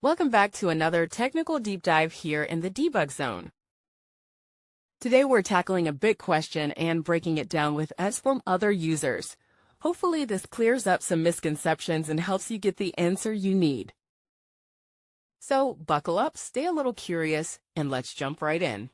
Welcome back to another technical deep dive here in the debug zone. Today we're tackling a big question and breaking it down with us from other users. Hopefully this clears up some misconceptions and helps you get the answer you need. So buckle up, stay a little curious, and let's jump right in.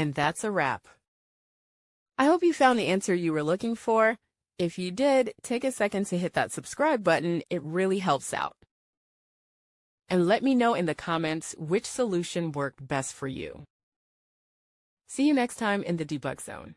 And that's a wrap. I hope you found the answer you were looking for. If you did, take a second to hit that subscribe button. It really helps out. And let me know in the comments which solution worked best for you. See you next time in the debug zone.